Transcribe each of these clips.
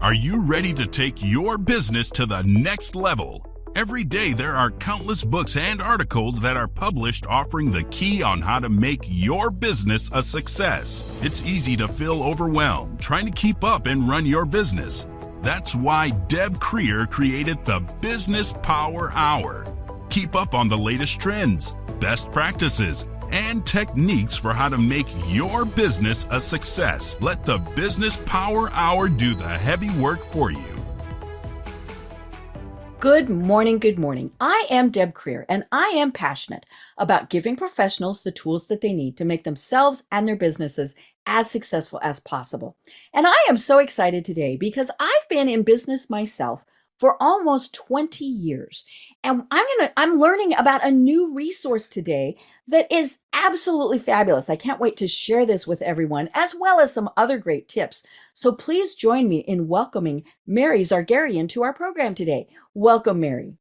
Are you ready to take your business to the next level? Every day there are countless books and articles that are published offering the key on how to make your business a success. It's easy to feel overwhelmed trying to keep up and run your business. That's why Deb Creer created the Business Power Hour. Keep up on the latest trends, best practices, and techniques for how to make your business a success. Let the Business Power Hour do the heavy work for you. Good morning, good morning. I am Deb Creer, and I am passionate about giving professionals the tools that they need to make themselves and their businesses as successful as possible. And I am so excited today because I've been in business myself for almost 20 years. And I'm learning about a new resource today that is absolutely fabulous. I can't wait to share this with everyone, as well as some other great tips. So please join me in welcoming Mary Zargarian to our program today. Welcome, Mary.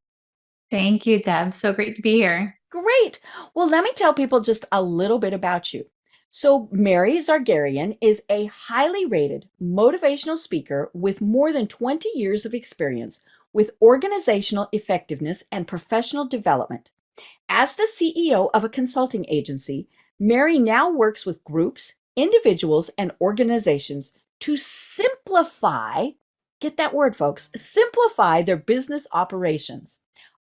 Thank you, Deb. So great to be here. Great. Well, let me tell people just a little bit about you. So Mary Zargarian is a highly rated motivational speaker with more than 20 years of experience with organizational effectiveness and professional development. As the CEO of a consulting agency, Mary now works with groups, individuals, and organizations to simplify, get that word, folks, simplify their business operations,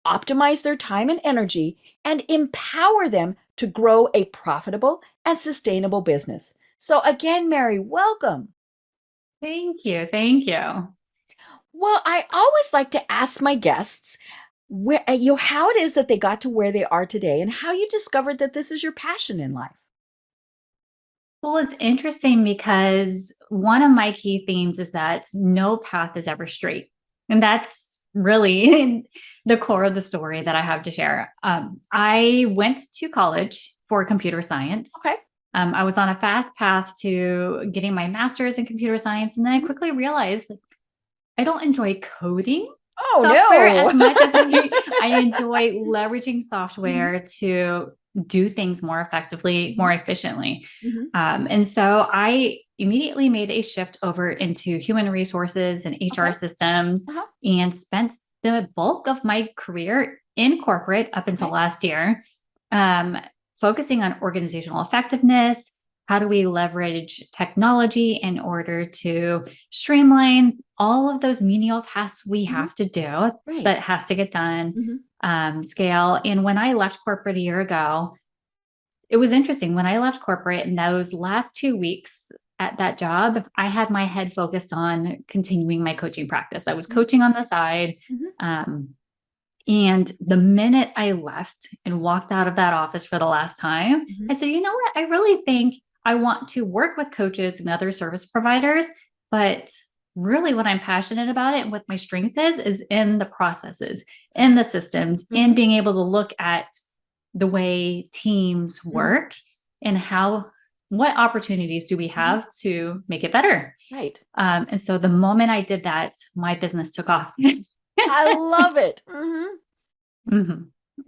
optimize their time and energy, and empower them to grow a profitable and sustainable business. So again, Mary, welcome. Thank you. Thank you. Well, I always like to ask my guests how it is that they got to where they are today and how you discovered that this is your passion in life. Well, it's interesting because one of my key themes is that no path is ever straight. And that's really the core of the story that I have to share. I went to college for computer science. Okay. I was on a fast path to getting my master's in computer science. And then I quickly realized that I don't enjoy coding software as much as I enjoy leveraging software to do things more effectively, more efficiently. And so I immediately made a shift over into human resources and HR systems and spent the bulk of my career in corporate up until last year, focusing on organizational effectiveness. How do we leverage technology in order to streamline all of those menial tasks we have to do that has to get done, scale? And when I left corporate a year ago, it was interesting. When I left corporate in those last 2 weeks at that job, I had my head focused on continuing my coaching practice. I was coaching on the side. And the minute I left and walked out of that office for the last time, I said, you know what? I really think I want to work with coaches and other service providers, but really what I'm passionate about it and what my strength is in the processes, in the systems, in being able to look at the way teams work and what opportunities do we have to make it better? Right. And so the moment I did that, my business took off. I love it.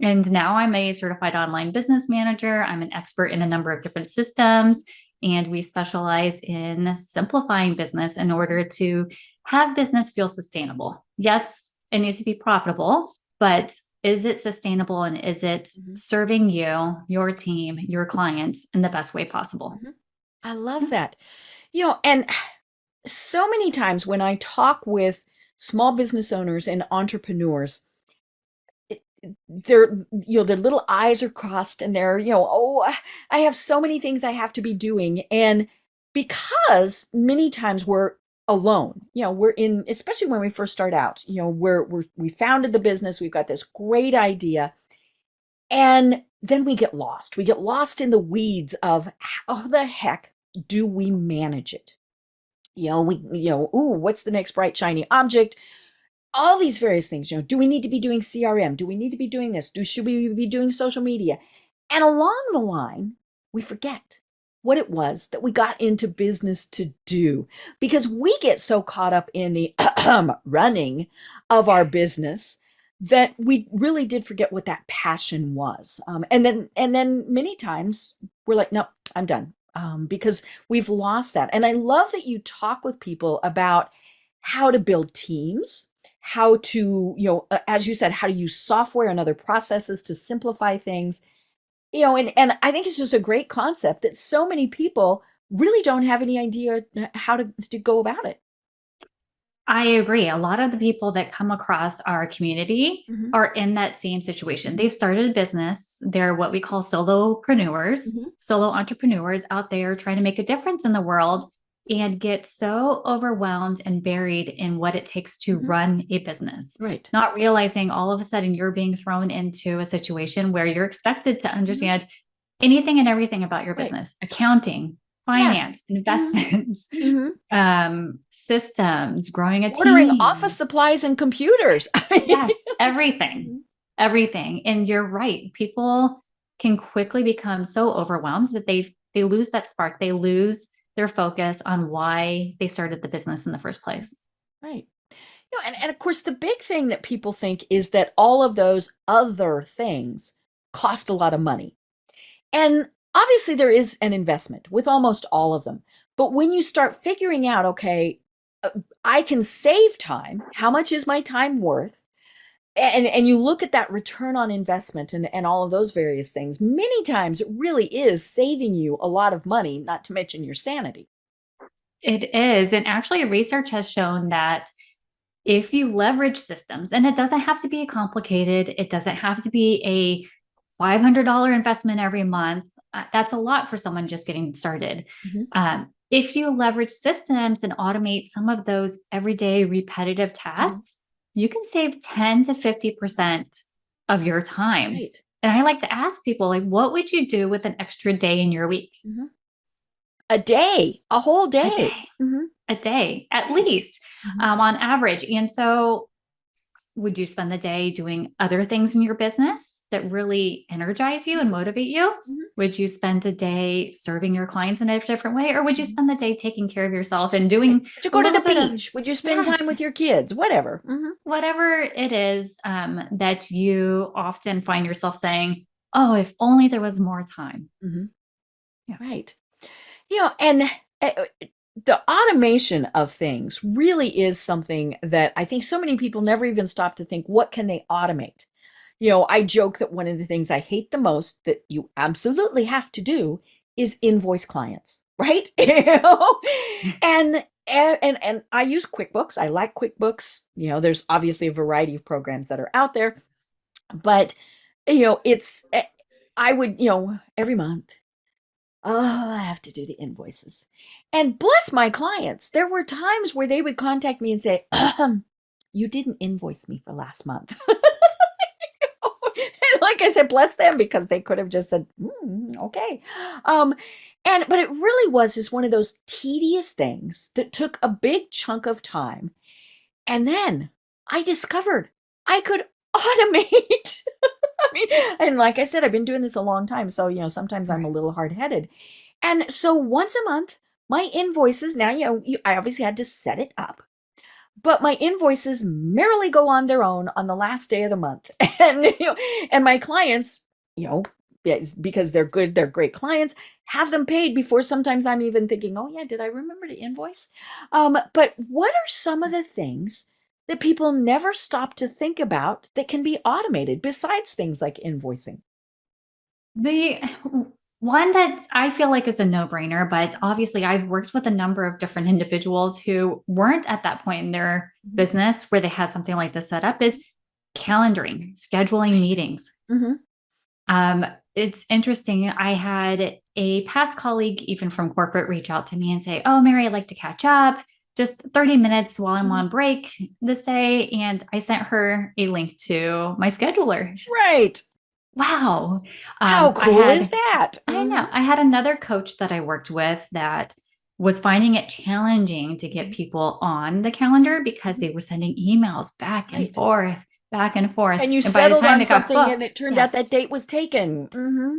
And now I'm a certified online business manager. I'm an expert in a number of different systems, and we specialize in simplifying business in order to have business feel sustainable. Yes, it needs to be profitable, but is it sustainable and is it serving you, your team, your clients in the best way possible? I love that. And so many times when I talk with small business owners and entrepreneurs, their little I's are crossed and they're, I have so many things I have to be doing. And because many times we're alone, especially when we first start out, we founded the business, we've got this great idea, and then we get lost. We get lost in the weeds of how the heck do we manage it? What's the next bright, shiny object? All these various things, do we need to be doing CRM? Do we need to be doing this? Should we be doing social media? And along the line, we forget what it was that we got into business to do, because we get so caught up in the running of our business that we really did forget what that passion was. And then many times we're like, no, I'm done, because we've lost that. And I love that you talk with people about how to build teams, how to, as you said, how to use software and other processes to simplify things. And I think it's just a great concept that so many people really don't have any idea how to go about it. I agree. A lot of the people that come across our community are in that same situation. They've started a business. They're what we call solopreneurs, solo entrepreneurs out there trying to make a difference in the world and get so overwhelmed and buried in what it takes to run a business. Right. Not realizing all of a sudden you're being thrown into a situation where you're expected to understand anything and everything about your business, accounting, finance, investments, systems, growing a team. Ordering office supplies and computers. Yes, everything. And you're right. People can quickly become so overwhelmed that they lose that spark. They lose their focus on why they started the business in the first place. Right. And of course, the big thing that people think is that all of those other things cost a lot of money. And obviously there is an investment with almost all of them. But when you start figuring out, okay, I can save time. How much is my time worth? And you look at that return on investment and all of those various things, many times it really is saving you a lot of money, not to mention your sanity. It is. And actually research has shown that if you leverage systems, and it doesn't have to be complicated, it doesn't have to be a $500 investment every month. That's a lot for someone just getting started. If you leverage systems and automate some of those everyday repetitive tasks, you can save 10 to 50% of your time. Right. And I like to ask people, like, what would you do with an extra day in your week? A day, a whole day. A day, at least, on average. And so would you spend the day doing other things in your business that really energize you and motivate you? Would you spend a day serving your clients in a different way? Or would you spend the day taking care of yourself and doing to go to the beach? Would you spend time with your kids? Whatever. Whatever it is that you often find yourself saying, oh, if only there was more time. Right. And the automation of things really is something that I think so many people never even stop to think, what can they automate? I joke that one of the things I hate the most that you absolutely have to do is invoice clients, right? And I use QuickBooks. I like QuickBooks. There's obviously a variety of programs that are out there, but it's, I would, every month, I have to do the invoices. And bless my clients, there were times where they would contact me and say, you didn't invoice me for last month. And like I said, bless them, because they could have just said, okay. But it really was just one of those tedious things that took a big chunk of time. And then I discovered I could automate. And like I said, I've been doing this a long time. So, sometimes I'm a little hard-headed. And so once a month, my invoices, now, I obviously had to set it up, but my invoices merrily go on their own on the last day of the month. And, and my clients, because they're good, they're great clients, have them paid before sometimes I'm even thinking, oh yeah, did I remember to invoice? But what are some of the things that people never stop to think about that can be automated besides things like invoicing? The one that I feel like is a no-brainer, but obviously I've worked with a number of different individuals who weren't at that point in their business where they had something like this set up, is calendaring, scheduling meetings. It's interesting. I had a past colleague, even from corporate, reach out to me and say, oh, Mary, I'd like to catch up. Just 30 minutes while I'm on break this day. And I sent her a link to my scheduler. Right. Wow. How cool is that? I know. I had another coach that I worked with that was finding it challenging to get people on the calendar because they were sending emails back and forth. And you settled on something and it turned out that date was taken.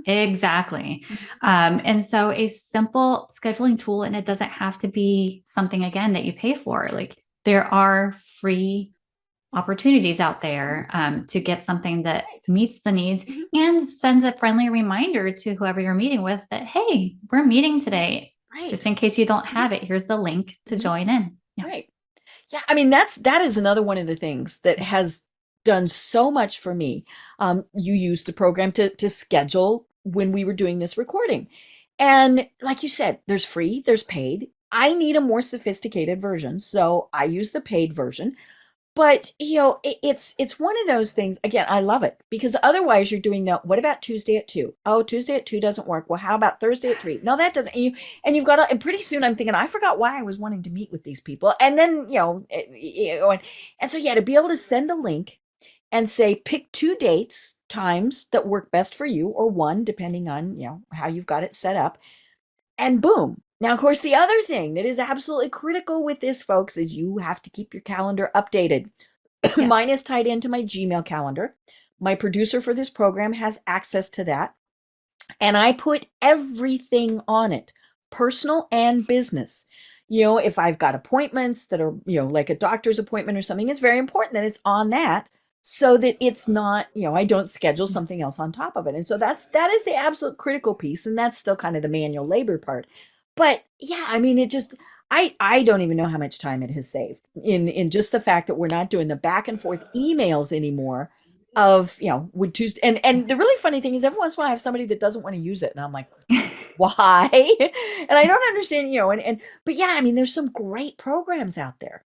Exactly. And so a simple scheduling tool, and it doesn't have to be something, again, that you pay for. Like, there are free opportunities out there to get something that meets the needs and sends a friendly reminder to whoever you're meeting with that, hey, we're meeting today. Just in case you don't have it, here's the link to join in. Right. Yeah, I mean, that is another one of the things that has done so much for me. You used the program to schedule when we were doing this recording. And like you said, there's free, there's paid. I need a more sophisticated version, so I use the paid version. But, it's one of those things, again, I love it because otherwise you're doing the, what about Tuesday at 2? Oh, Tuesday at 2 doesn't work. Well, how about Thursday at 3? No, that doesn't. And you've got to, and pretty soon I'm thinking, I forgot why I was wanting to meet with these people. And then, and so, yeah, to be able to send a link and say, pick 2 dates, times that work best for you, or one, depending on, how you've got it set up, and boom. Now, of course, the other thing that is absolutely critical with this, folks, is you have to keep your calendar updated. Yes. Mine is tied into my Gmail calendar. My producer for this program has access to that. And I put everything on it, personal and business. If I've got appointments that are, like a doctor's appointment or something, it's very important that it's on that so that it's not, I don't schedule something else on top of it. And so that is the absolute critical piece. And that's still kind of the manual labor part. But yeah, I mean, I don't even know how much time it has saved in just the fact that we're not doing the back and forth emails anymore of, would Tuesday. And the really funny thing is every once in a while I have somebody that doesn't want to use it. And I'm like, why? And I don't understand, but yeah, I mean, there's some great programs out there.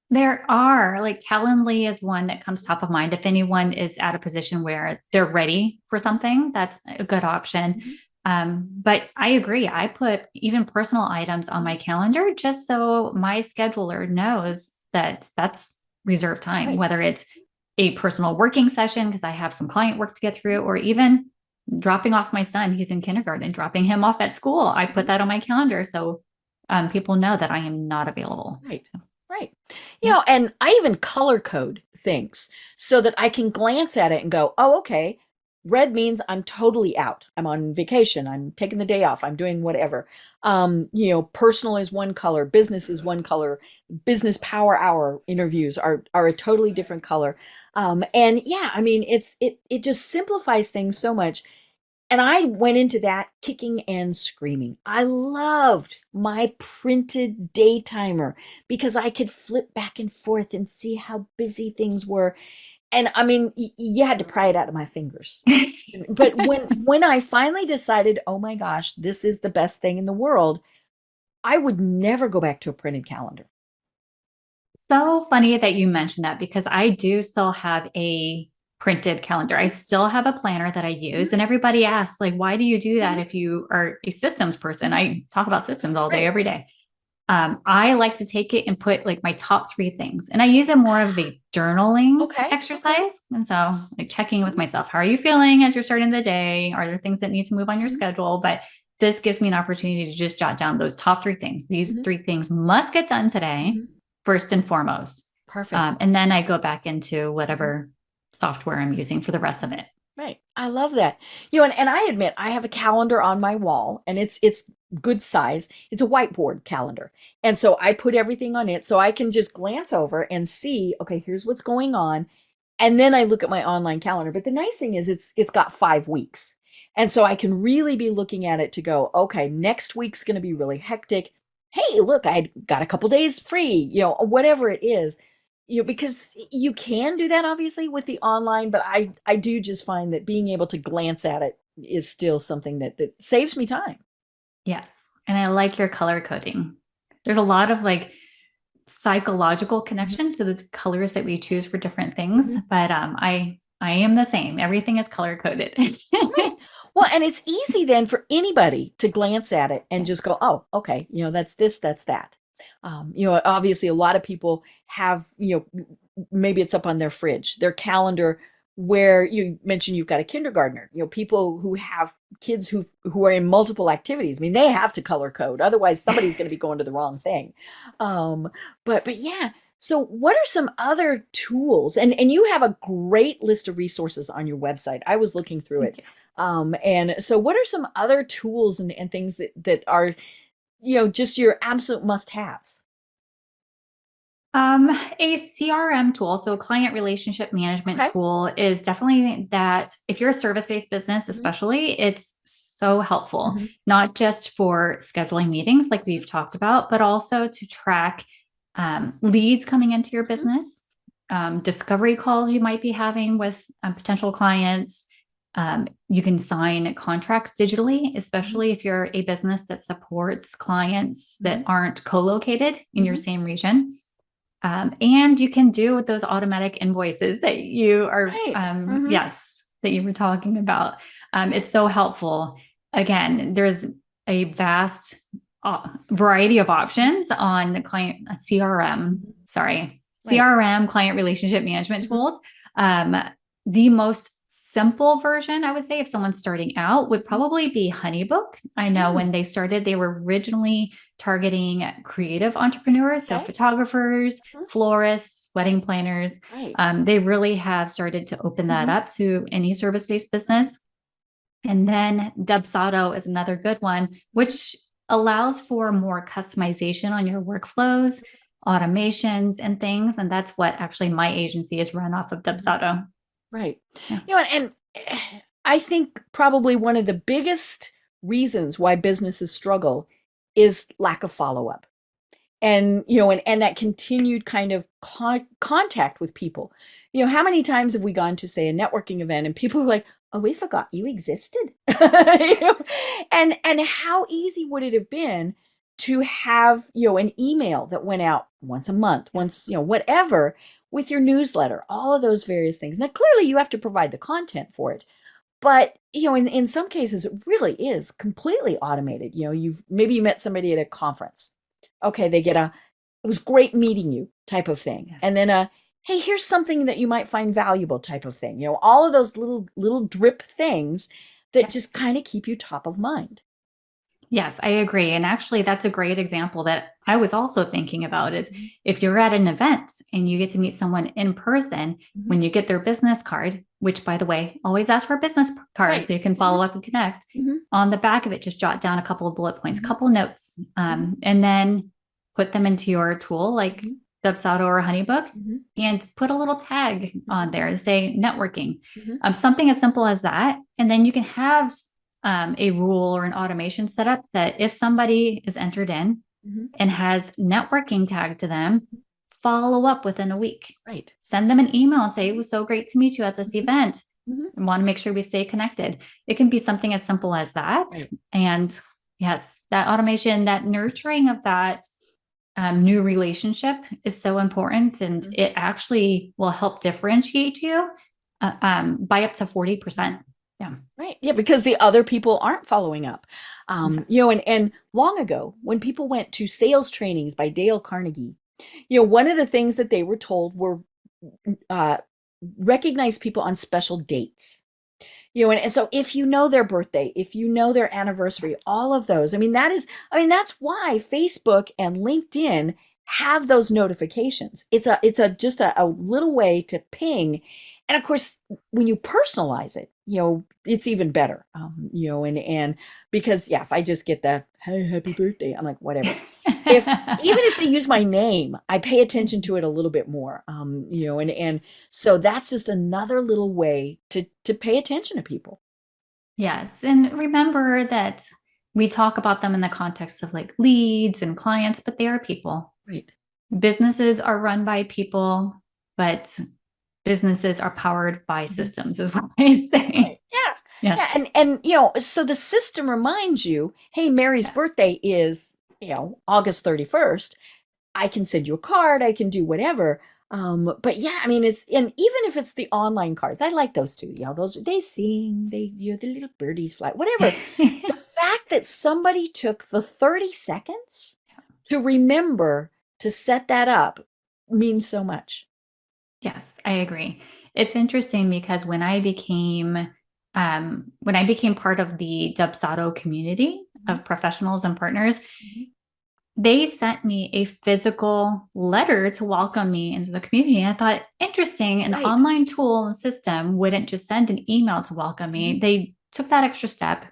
There are, like Calendly is one that comes top of mind. If anyone is at a position where they're ready for something, that's a good option. But I agree. I put even personal items on my calendar just so my scheduler knows that that's reserved time, Right. Whether it's a personal working session because I have some client work to get through, or even dropping off my son. He's in kindergarten, dropping him off at school. I put that on my calendar so people know that I am not available. Right. Right. And I even color code things so that I can glance at it and go, oh, okay. Red means I'm totally out. I'm on vacation. I'm taking the day off. I'm doing whatever. Personal is one color. Business is one color. Business power hour interviews are a totally different color. And yeah, I mean, it just simplifies things so much. And I went into that kicking and screaming. I loved my printed day timer because I could flip back and forth and see how busy things were. And I mean, you had to pry it out of my fingers. But when I finally decided, oh my gosh, this is the best thing in the world, I would never go back to a printed calendar. So funny that you mentioned that because I do still have a printed calendar. I still have a planner that I use, and everybody asks, like, why do you do that if you are a systems person? I talk about systems all day, every day. I like to take it and put like my top 3 things, and I use it more of a journaling exercise. And so like checking with myself, how are you feeling as you're starting the day? Are there things that need to move on your schedule? But this gives me an opportunity to just jot down those top 3 things. These 3 things must get done today, first and foremost. Perfect. And then I go back into whatever software I'm using for the rest of it. Right. I love that. And I admit I have a calendar on my wall, and it's good size. It's a whiteboard calendar. And so I put everything on it so I can just glance over and see, okay, here's what's going on. And then I look at my online calendar. But the nice thing is it's got 5 weeks. And so I can really be looking at it to go, okay, next week's going to be really hectic. Hey, look, I got a couple days free, whatever it is. Because you can do that obviously with the online, but I do just find that being able to glance at it is still something that saves me time. Yes. And I like your color coding. There's a lot of like psychological connection to the colors that we choose for different things. But I am the same. Everything is color coded. Right. Well, and it's easy then for anybody to glance at it and just go, oh, okay, that's this, that's that. Obviously a lot of people have, maybe it's up on their fridge, their calendar, where you mentioned you've got a kindergartner, people who have kids who are in multiple activities. I mean, they have to color code. Otherwise somebody's going to be going to the wrong thing. But yeah. So what are some other tools? And you have a great list of resources on your website. I was looking through it. And so what are some other tools and things that are, just your absolute must-haves? A CRM tool, so a client relationship management tool, is definitely that. If you're a service-based business, especially, it's so helpful, not just for scheduling meetings like we've talked about, but also to track leads coming into your business, discovery calls you might be having with potential clients. You can sign contracts digitally, especially if you're a business that supports clients that aren't co-located in your same region. And you can do those automatic invoices that you are, yes, that you were talking about. It's so helpful. Again, there's a vast variety of options on the client CRM, client relationship management tools. The most simple version, I would say, if someone's starting out, would probably be HoneyBook. I know when they started, they were originally targeting creative entrepreneurs, so photographers, florists, wedding planners. They really have started to open that up to any service-based business. And then Dubsado is another good one, which allows for more customization on your workflows, automations, and things. And that's what actually my agency is run off of Dubsado. Right. Yeah. And I think probably one of the biggest reasons why businesses struggle is lack of follow-up. And, and that continued kind of contact with people. How many times have we gone to, say, a networking event and people are like, oh, we forgot you existed. And how easy would it have been to have, an email that went out once a month, once, whatever, with your newsletter, all of those various things. Now, clearly you have to provide the content for it, but, in some cases, it really is completely automated. Maybe you met somebody at a conference. Okay, they get it was great meeting you type of thing. And then hey, here's something that you might find valuable type of thing. All of those little drip things that just kind of keep you top of mind. Yes, I agree. And actually, that's a great example that I was also thinking about is if you're at an event and you get to meet someone in person, when you get their business card, which, by the way, always ask for a business card so you can follow up and connect. On the back of it, just jot down a couple of bullet points, couple notes, and then put them into your tool like Dubsado or HoneyBook and put a little tag on there and say networking, something as simple as that. And then you can have a rule or an automation set up that if somebody is entered in and has networking tagged to them, follow up within a week. Right. Send them an email and say, it was so great to meet you at this event. And want to make sure we stay connected. It can be something as simple as that. And yes, that automation, that nurturing of that new relationship is so important. And it actually will help differentiate you by up to 40%. Yeah. Right. Yeah. Because the other people aren't following up. And long ago, when people went to sales trainings by Dale Carnegie, one of the things that they were told were recognize people on special dates. And so if you know their birthday, if you know their anniversary, all of those, that's why Facebook and LinkedIn have those notifications. It's just a little way to ping. And of course, when you personalize it, it's even better. And because if I just get the hey, happy birthday, I'm like, whatever. Even if they use my name, I pay attention to it a little bit more. And so that's just another little way to pay attention to people. Yes. And remember that we talk about them in the context of like leads and clients, but they are people. Right. Businesses are run by people, but businesses are powered by systems, is what I say. Right. Yeah. Yes. Yeah. And so the system reminds you, hey, Mary's birthday is, August 31st. I can send you a card. I can do whatever. But yeah, and even if it's the online cards, I like those too. Those, they sing, the little birdies fly, whatever. The fact that somebody took the 30 seconds to remember to set that up means so much. Yes, I agree. It's interesting because when I became part of the Dubsado community of professionals and partners, they sent me a physical letter to welcome me into the community. I thought, interesting, an online tool and system wouldn't just send an email to welcome me. They took that extra step.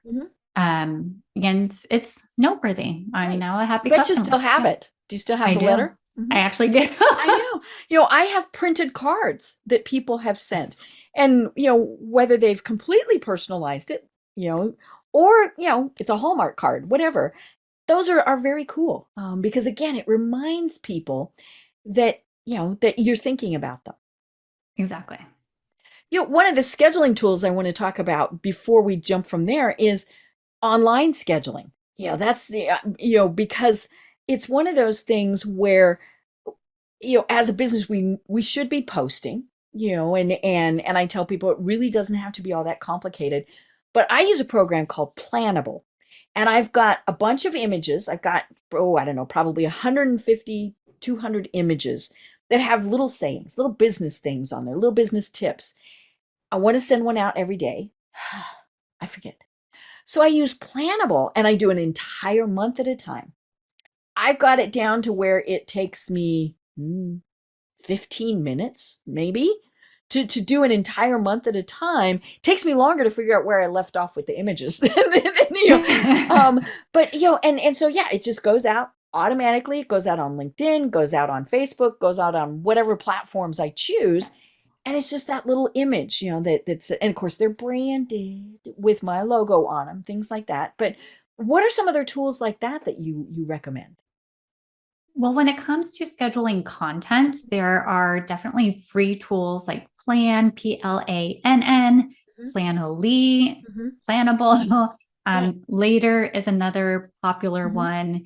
And it's noteworthy. I'm now a happy customer. But you still have it. Do you still have the letter? I actually do. I know. I have printed cards that people have sent, and whether they've completely personalized it, or it's a Hallmark card, whatever. those are very cool, because again, it reminds people that, that you're thinking about them. Exactly. One of the scheduling tools I want to talk about before we jump from there is online scheduling. That's the, because it's one of those things where, as a business, we should be posting, and I tell people it really doesn't have to be all that complicated. But I use a program called Plannable, and I've got a bunch of images. I've got, I don't know, probably 150, 200 images that have little sayings, little business things on there, little business tips. I want to send one out every day. I forget. So I use Plannable, and I do an entire month at a time. I've got it down to where it takes me 15 minutes, maybe, to do an entire month at a time. It takes me longer to figure out where I left off with the images. But, and so, yeah, it just goes out automatically. It goes out on LinkedIn, goes out on Facebook, goes out on whatever platforms I choose. And it's just that little image, that's, and of course they're branded with my logo on them, things like that. But what are some other tools like that you recommend? Well, when it comes to scheduling content, there are definitely free tools like Plann, Plann, Planoly, Plannable. Later is another popular one.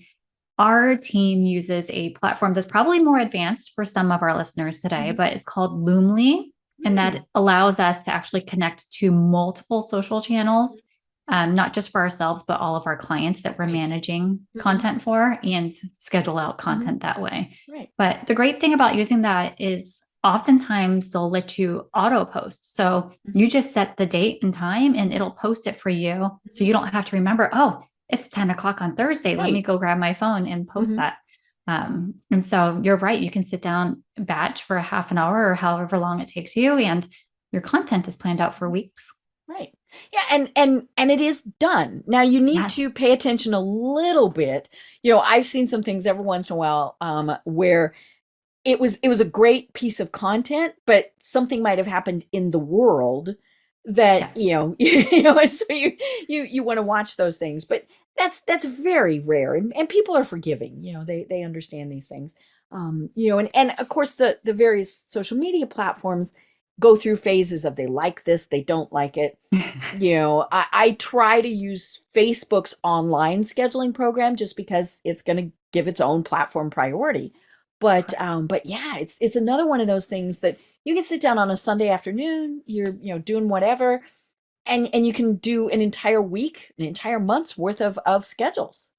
Our team uses a platform that's probably more advanced for some of our listeners today, but it's called Loomly. And that allows us to actually connect to multiple social channels, not just for ourselves, but all of our clients that we're managing content for, and schedule out content that way. Right. But the great thing about using that is oftentimes they'll let you auto post. So you just set the date and time and it'll post it for you. So you don't have to remember, oh, it's 10 o'clock on Thursday. Let me go grab my phone and post that. And so you're right. You can sit down, batch for a half an hour or however long it takes you, and your content is planned out for weeks. Right. Yeah. And it is done. Now you need to pay attention a little bit. I've seen some things every once in a while, where it was a great piece of content, but something might have happened in the world that, and so you want to watch those things, but that's very rare, and people are forgiving, they understand these things. And of course the various social media platforms go through phases of they like this, they don't like it. I try to use Facebook's online scheduling program just because it's going to give its own platform priority. But yeah, it's another one of those things that you can sit down on a Sunday afternoon, you're doing whatever, and you can do an entire week, an entire month's worth of schedules.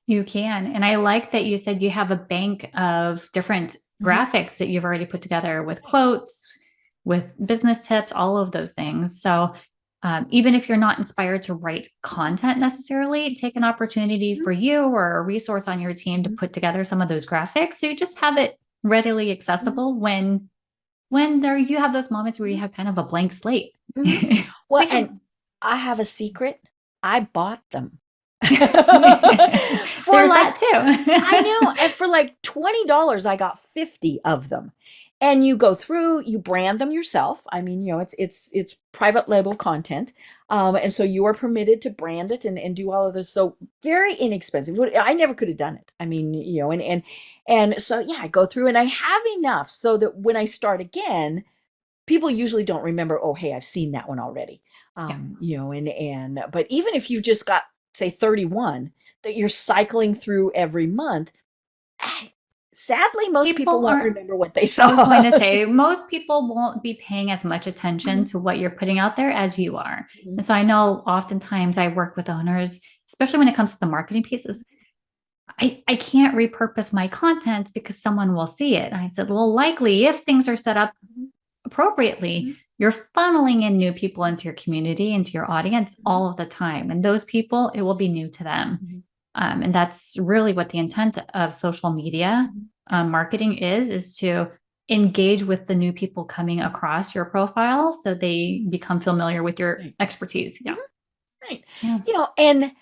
You can. And I like that you said you have a bank of different graphics that you've already put together with quotes, with business tips, all of those things. So even if you're not inspired to write content necessarily, take an opportunity for you or a resource on your team to put together some of those graphics. So you just have it readily accessible when you have those moments where you have kind of a blank slate. Well, and I have a secret. I bought them. For that too. I know. And for like $20, I got 50 of them. And you go through, you brand them yourself. I mean, it's private label content. And so you are permitted to brand it and do all of this. So very inexpensive. I never could have done it. I mean, and so, yeah, I go through and I have enough so that when I start again, people usually don't remember, oh, hey, I've seen that one already. But even if you've just got, say, 31 that you're cycling through every month, sadly, most people won't remember what they saw. I was going to say, most people won't be paying as much attention to what you're putting out there as you are. And so I know oftentimes I work with owners, especially when it comes to the marketing pieces, I can't repurpose my content because someone will see it. And I said, well, likely if things are set up appropriately, you're funneling in new people into your community, into your audience all of the time. And those people, it will be new to them. And that's really what the intent of social media marketing is to engage with the new people coming across your profile so they become familiar with your expertise. Yeah. Right. And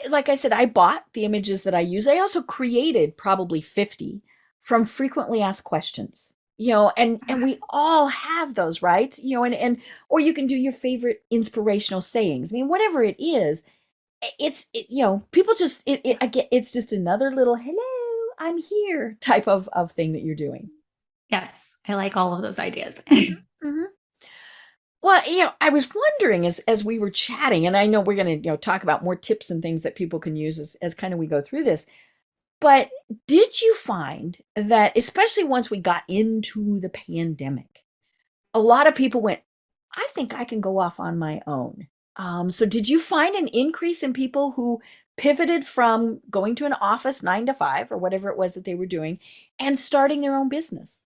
like I said, I bought the images that I use. I also created probably 50 from frequently asked questions. And we all have those, right? Or you can do your favorite inspirational sayings. I mean, whatever it is. people just, again, it's just another little, hello, I'm here type of thing that you're doing. Yes. I like all of those ideas. Mm-hmm. Well, I was wondering as we were chatting, and I know we're going to, talk about more tips and things that people can use as kind of we go through this, but did you find that, especially once we got into the pandemic, a lot of people went, I think I can go off on my own. So did you find an increase in people who pivoted from going to an office 9 to 5 or whatever it was that they were doing and starting their own business?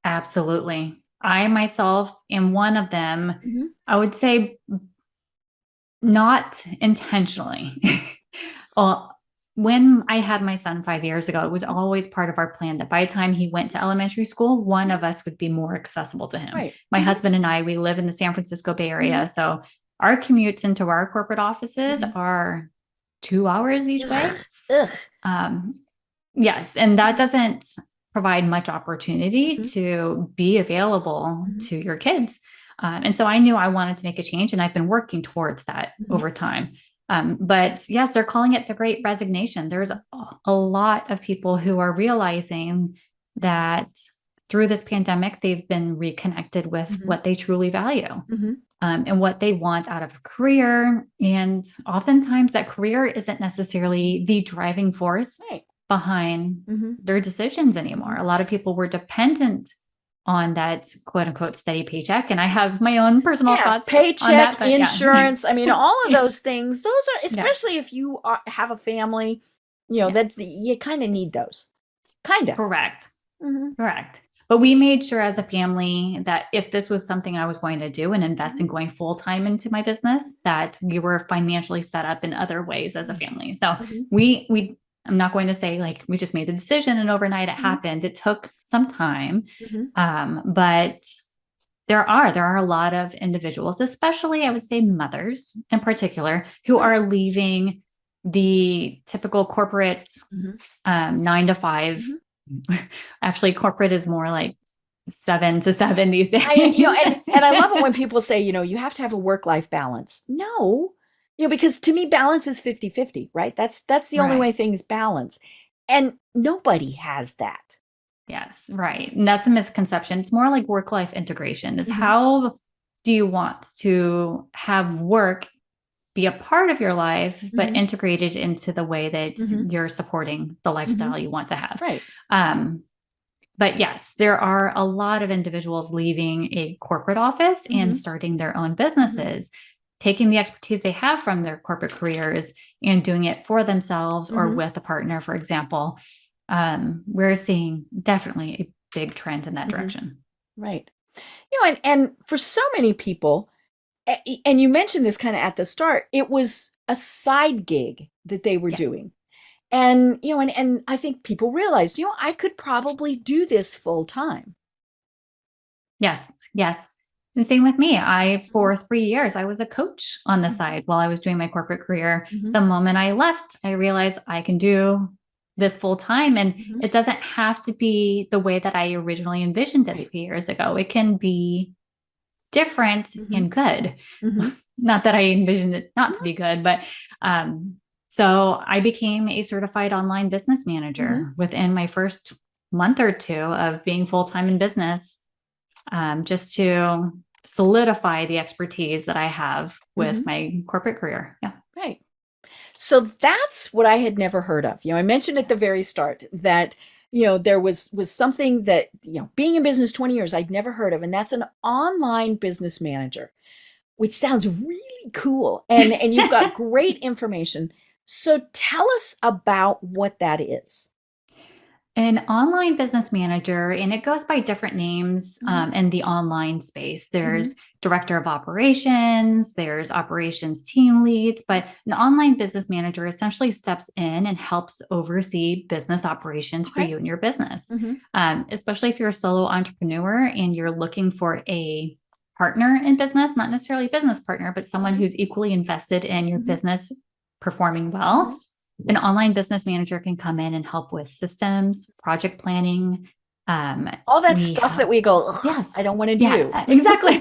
Absolutely. I myself am one of them. Mm-hmm. I would say not intentionally. Well, when I had my son 5 years ago, it was always part of our plan that by the time he went to elementary school, one of us would be more accessible to him. Right. My Mm-hmm. husband and I, we live in the San Francisco Bay Area. Mm-hmm. So our commutes into our corporate offices mm-hmm. are 2 hours each way. Ugh. Yes. And that doesn't provide much opportunity mm-hmm. to be available mm-hmm. to your kids. And so I knew I wanted to make a change, and I've been working towards that mm-hmm. over time. But yes, they're calling it the Great Resignation. There's a lot of people who are realizing that through this pandemic, they've been reconnected with mm-hmm. what they truly value mm-hmm. And what they want out of a career. And oftentimes that career isn't necessarily the driving force right. behind mm-hmm. their decisions anymore. A lot of people were dependent on that quote unquote steady paycheck. And I have my own personal thoughts paycheck, on that, insurance. I mean, all of those things, those are, especially if you have a family, that's you kind of need those. Kind of. Correct. Mm-hmm. Correct. But we made sure as a family that if this was something I was going to do and invest mm-hmm. in going full time into my business, that we were financially set up in other ways as a family. So mm-hmm. I'm not going to say like we just made the decision and overnight it mm-hmm. happened. It took some time. Mm-hmm. But there are a lot of individuals, especially I would say mothers in particular, who are leaving the typical corporate mm-hmm. 9 to 5. Mm-hmm. Actually, corporate is more like 7 to 7 these days. And I love it when people say, you have to have a work-life balance. No. Because to me, balance is 50-50, right? That's the only way things balance. And nobody has that. Yes, right. And that's a misconception. It's more like work-life integration is mm-hmm. how do you want to have work be a part of your life, but mm-hmm. integrated into the way that mm-hmm. you're supporting the lifestyle mm-hmm. you want to have. Right. But yes, there are a lot of individuals leaving a corporate office mm-hmm. and starting their own businesses. Mm-hmm. Taking the expertise they have from their corporate careers and doing it for themselves mm-hmm. or with a partner, for example. We're seeing definitely a big trend in that mm-hmm. direction. Right. And for so many people, and you mentioned this kind of at the start, it was a side gig that they were doing. And, and I think people realized, I could probably do this full time. Yes. Yes. And same with me. For 3 years, I was a coach on the side while I was doing my corporate career. Mm-hmm. The moment I left, I realized I can do this full time, and mm-hmm. it doesn't have to be the way that I originally envisioned it 3 years ago. It can be different mm-hmm. and good. Mm-hmm. Not that I envisioned it not to be good, but so I became a certified online business manager mm-hmm. within my first month or two of being full-time in business. Just to solidify the expertise that I have with mm-hmm. my corporate career. Yeah. Right. So that's what I had never heard of. I mentioned at the very start that, there was something that, being in business 20 years, I'd never heard of. And that's an online business manager, which sounds really cool. And you've got great information. So tell us about what that is. An online business manager, and it goes by different names in the online space. There's mm-hmm. director of operations, there's operations team leads, but an online business manager essentially steps in and helps oversee business operations for you and your business. Mm-hmm. Especially if you're a solo entrepreneur and you're looking for a partner in business, not necessarily a business partner, but someone who's equally invested in your mm-hmm. business performing well. Mm-hmm. An online business manager can come in and help with systems, project planning. All that stuff that we go, yes, I don't want to do. Exactly.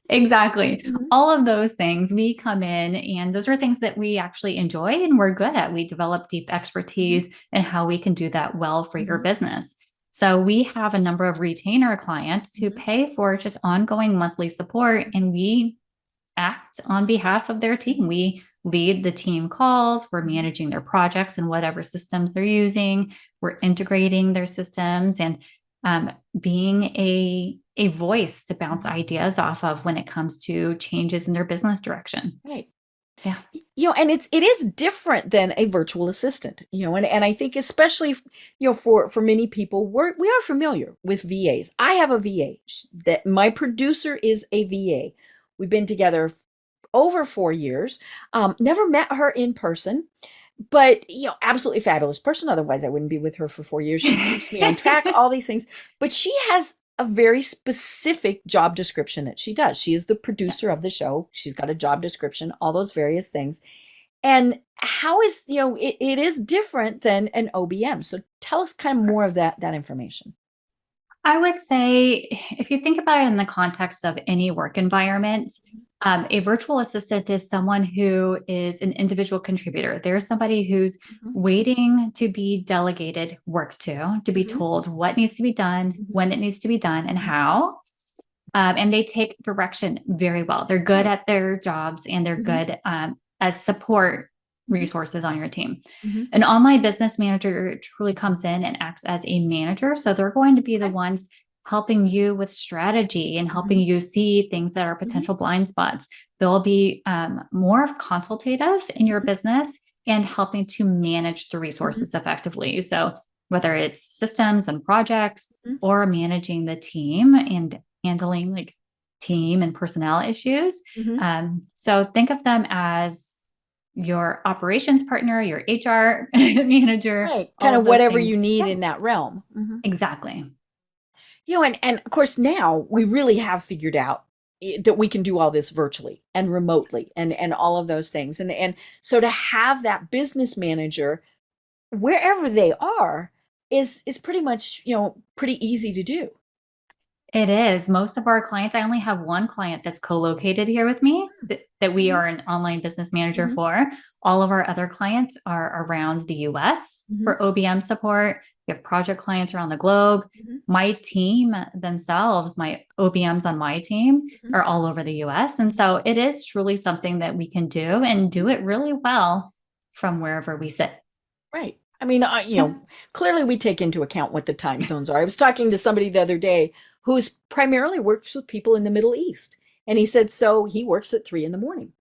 Exactly. Mhm. All of those things, we come in and those are things that we actually enjoy and we're good at. We develop deep expertise in how we can do that well for your Mhm. business. So we have a number of retainer clients who Mhm. pay for just ongoing monthly support, and we act on behalf of their team. We lead the team calls, we're Mhm. managing their projects and whatever systems they're using, we're integrating their systems and being a voice to bounce Mhm. ideas off of when it comes to changes in their business direction. Right. Yeah. And it is different than a virtual assistant, and I think especially, for many people, we are familiar with VAs. I have a VA. That my producer is a VA. We've been together over 4 years. Never met her in person, but absolutely fabulous person. Otherwise, I wouldn't be with her for 4 years. She keeps me on track, all these things. But she has a very specific job description that she does. She is the producer of the show. She's got a job description, all those various things. And how is, it is different than an OBM. So tell us kind of more of that information. I would say if you think about it in the context of any work environment, a virtual assistant is someone who is an individual contributor. There's somebody who's Mhm. waiting to be delegated work to be Mhm. told what needs to be done, Mhm. when it needs to be done, and Mhm. how. And they take direction very well. They're good Right. at their jobs and they're Mhm. good as support Mhm. resources on your team. Mhm. An online business manager truly comes in and acts as a manager. So they're going to be the Okay. ones helping you with strategy and helping Mhm. you see things that are Mhm. potential blind spots. They'll be more consultative in your Mhm. business and helping to manage the Mhm. resources effectively. So whether it's systems and projects Mhm. or managing the team and handling like team and personnel issues. Mhm. So think of them as your operations partner, your HR manager, Right. Kind all of of those whatever you things. need Yeah, in that realm. Mhm. exactly. And of course now we really have figured out that we can do all this virtually and remotely and all of those things. And so to have that business manager wherever they are is pretty much, pretty easy to do. It is. Most of our clients, I only have one client that's co-located here with me that we Mhm. are an online business manager Mhm. for. All of our other clients are around the US Mhm. for OBM support. We have project clients around the globe. Mhm. My team themselves, my OBMs on my team Mhm. are all over the US. And so it is truly something that we can do and do it really well from wherever we sit. Right. I mean, Yeah. clearly we take into account what the time zones are. I was talking to somebody the other day who's primarily works with people in the Middle East, and he said so he works at 3 in the morning.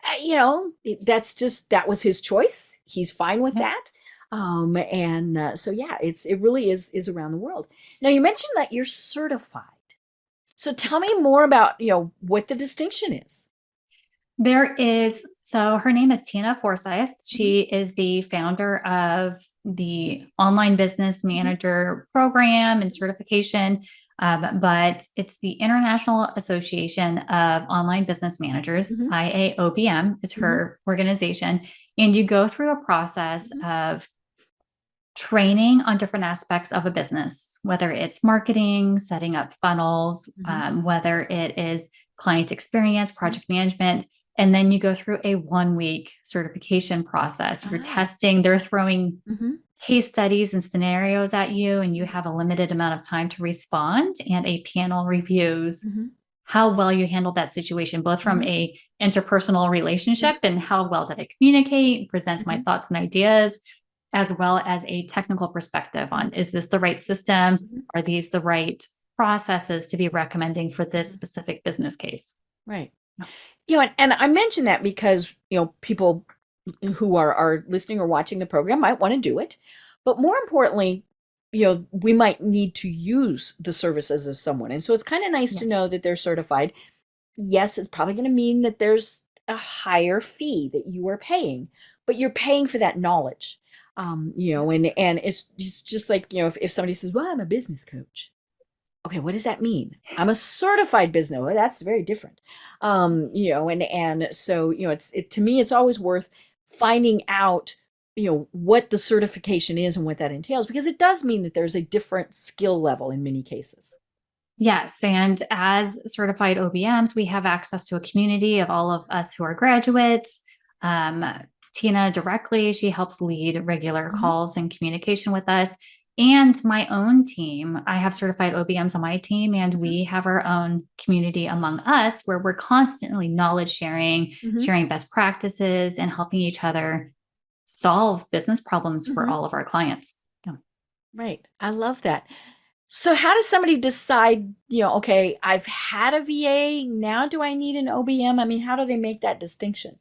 That was his choice. He's fine with Yeah. that. And so yeah, it really is around the world. Now you mentioned that you're certified. So tell me more about, what the distinction is. There is, so her name is Tina Forsyth. Mhm. She is the founder of the Online Business Mhm. Manager program and certification. But it's the International Association of Online Business Managers, Mhm. IAOBM is Mhm. her organization. And you go through a process Mhm. of training on different aspects of a business, whether it's marketing, setting up funnels, Mhm. whether it is client experience, Mhm. project management. And then you go through a 1 week certification process. You're Ah. testing, they're throwing Mhm. case studies and scenarios at you, and you have a limited amount of time to respond. And a panel reviews Mhm. how well you handled that situation, both from Mhm. a interpersonal Mhm. relationship and how well did I communicate, present my Mhm. thoughts and ideas, as well as a technical perspective on is this the right system? Mhm. Are these the right processes to be recommending for this Mhm. specific business case? Right. And I mention that because, people who are listening or watching the program might want to do it. But more importantly, we might need to use the services of someone. And so it's kind of nice Yeah. to know that they're certified. Yes, it's probably going to mean that there's a higher fee that you are paying, but you're paying for that knowledge. Yes. And it's just like, if somebody says, well, I'm a business coach. Okay, what does that mean? I'm a certified business. Well, that's very different. Yes. And so, to me, it's always worth finding out, what the certification is and what that entails, because it does mean that there's a different skill level in many cases. Yes. And as certified OBMs, we have access to a community of all of us who are graduates. Um, Tina directly, she helps lead regular calls and communication with us. And my own team, I have certified OBMs on my team, and we have our own community among us where we're constantly knowledge sharing, sharing best practices, and helping each other solve business problems for all of our clients. Yeah. Right. I love that. So how does somebody decide, okay, I've had a VA, now do I need an OBM? I mean, how do they make that distinction?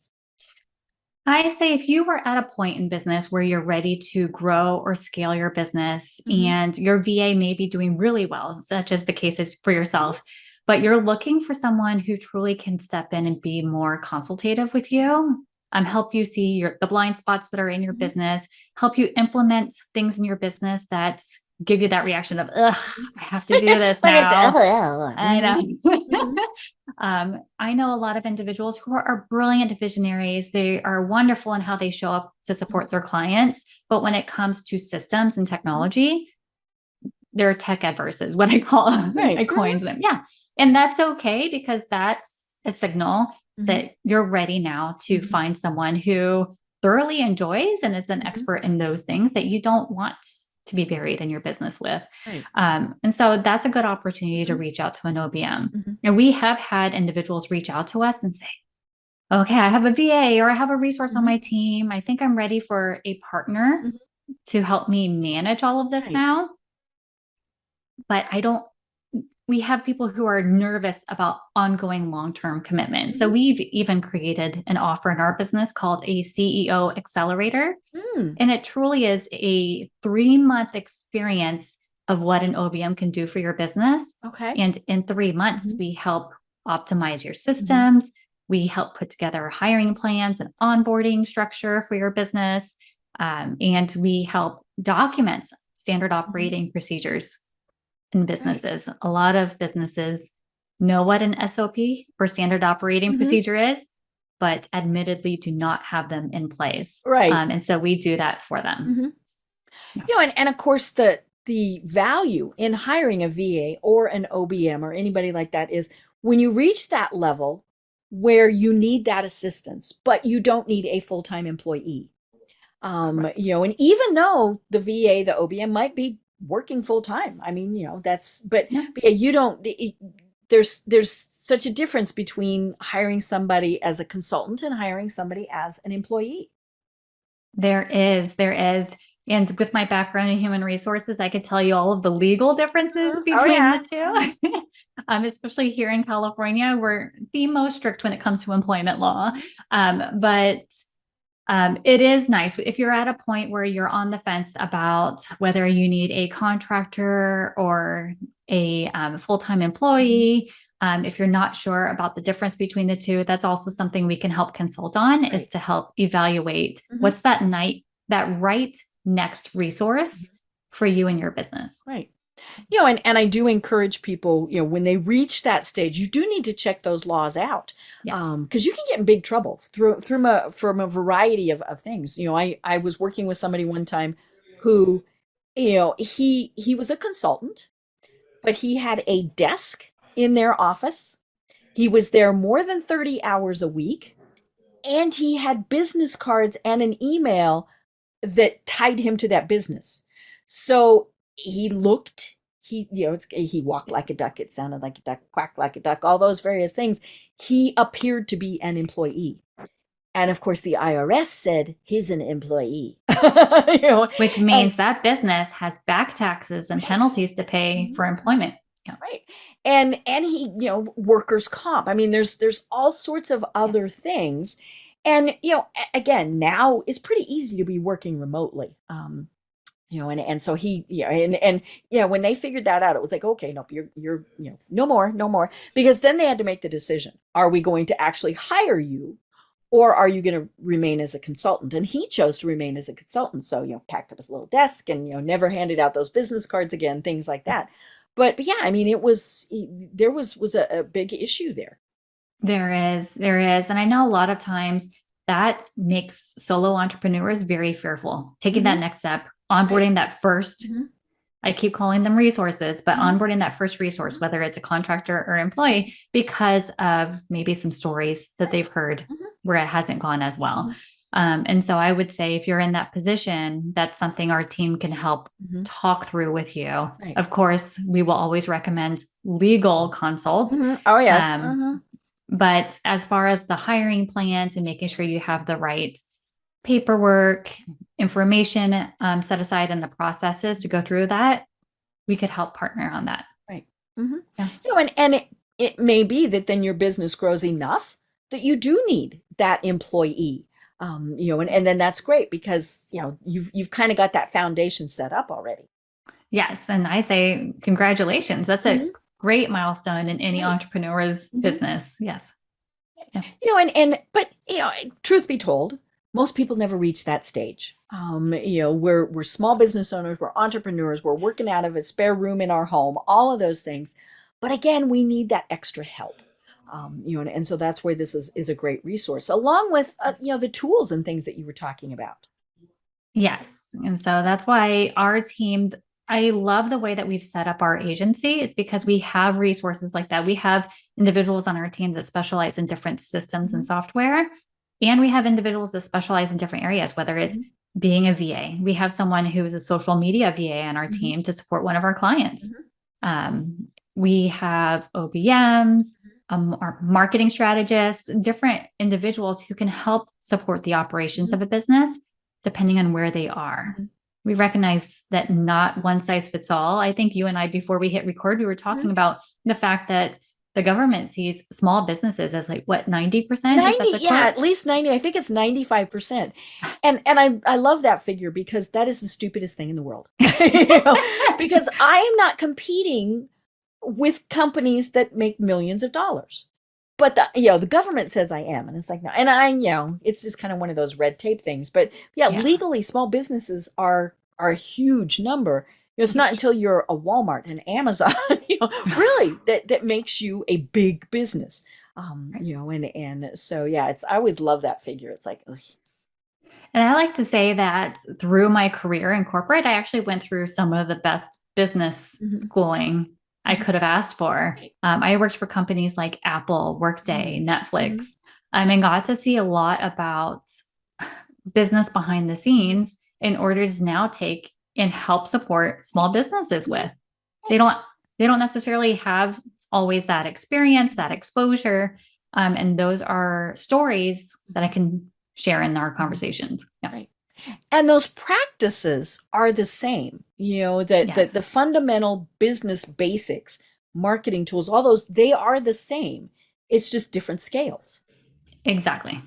I say if you are at a point in business where you're ready to grow or scale your business and your VA may be doing really well, such as the case is for yourself, but you're looking for someone who truly can step in and be more consultative with you, help you see the blind spots that are in your business, help you implement things in your business that give you that reaction of, ugh, I have to do this now. I know. I know a lot of individuals who are brilliant visionaries. They are wonderful in how they show up to support their clients. But when it comes to systems and technology, they're tech adverse is what I call them. I coined them. Yeah. And that's okay, because that's a signal that you're ready now to find someone who thoroughly enjoys and is an expert in those things that you don't want to be buried in your business with. And so that's a good opportunity to reach out to an OBM. And we have had individuals reach out to us and say, okay, I have a VA or I have a resource on my team. I think I'm ready for a partner to help me manage all of this now. But we have people who are nervous about ongoing long-term commitment. So we've even created an offer in our business called a CEO Accelerator. And it truly is a 3-month experience of what an OBM can do for your business. And in 3 months, we help optimize your systems. We help put together hiring plans and onboarding structure for your business. And we help document standard operating procedures in businesses. A lot of businesses know what an SOP or standard operating procedure is, but admittedly do not have them in place. And so we do that for them. And of course, the value in hiring a VA or an OBM or anybody like that is when you reach that level where you need that assistance, but you don't need a full-time employee. And even though the VA, the OBM might be working full-time, I mean, but you don't, there's such a difference between hiring somebody as a consultant and hiring somebody as an employee. There is. And with my background in human resources, I could tell you all of the legal differences between the two. Especially here in California, we're the most strict when it comes to employment law. But it is nice if you're at a point where you're on the fence about whether you need a contractor or a full-time employee. If you're not sure about the difference between the two, that's also something we can help consult on, is to help evaluate what's that right next resource for you and your business. And I do encourage people, when they reach that stage, you do need to check those laws out. Because you can get in big trouble from a variety of things. I was working with somebody one time who, he was a consultant, but he had a desk in their office. He was there more than 30 hours a week, and he had business cards and an email that tied him to that business. So he walked like a duck, it sounded like a duck, quacked like a duck, all those various things. He appeared to be an employee. And of course, the IRS said he's an employee. Which means that business has back taxes and penalties to pay for employment. And he, workers' comp. I mean, there's all sorts of other things. And, again, now it's pretty easy to be working remotely. And so he, when they figured that out, it was like, okay, nope, you're, no more, because then they had to make the decision. Are we going to actually hire you, or are you going to remain as a consultant? And he chose to remain as a consultant. So, packed up his little desk and, never handed out those business cards again, things like that. But yeah, I mean, there was a big issue there. There is. And I know a lot of times that makes solo entrepreneurs very fearful, taking that next step, onboarding that first I keep calling them resources, but onboarding that first resource, whether it's a contractor or employee, because of maybe some stories that they've heard where it hasn't gone as well. And so I would say if you're in that position, that's something our team can help talk through with you. Right. Of course, we will always recommend legal consult. Oh, yes. But as far as the hiring plans and making sure you have the right paperwork, information set aside in the processes to go through that, we could help partner on that. Right. Yeah. And it may be that then your business grows enough that you do need that employee. And then that's great because you've kind of got that foundation set up already. Yes, and I say congratulations. That's a great milestone in any entrepreneur's business. Yes. Yeah. But truth be told, most people never reach that stage. We're small business owners, we're entrepreneurs, we're working out of a spare room in our home, all of those things. But again, we need that extra help. And so that's where this is a great resource, along with the tools and things that you were talking about. Yes, and so that's why our team. I love the way that we've set up our agency is because we have resources like that. We have individuals on our team that specialize in different systems and software, and we have individuals that specialize in different areas, whether it's being a VA. We have someone who is a social media VA on our team to support one of our clients. We have OBMs, our marketing strategists, different individuals who can help support the operations of a business, depending on where they are. We recognize that not one size fits all. I think you and I, before we hit record, we were talking about the fact that the government sees small businesses as like, what, 90%? 90, at least 90. I think it's 95%. And I love that figure because that is the stupidest thing in the world. Because I am not competing with companies that make millions of dollars. But the government says I am, and it's like, no. And it's just kind of one of those red tape things. But legally, small businesses are a huge number. It's not until you're a Walmart and Amazon, really that makes you a big business. And so I always love that figure. It's like, ugh. And I like to say that through my career in corporate, I actually went through some of the best business schooling I could have asked for. I worked for companies like Apple, Workday, Netflix, and got to see a lot about business behind the scenes in order to now take and help support small businesses with. They don't necessarily have always that experience, that exposure. And those are stories that I can share in our conversations. Yeah. Right. And those practices are the same, the fundamental business basics, marketing tools, all those, they are the same. It's just different scales. Exactly.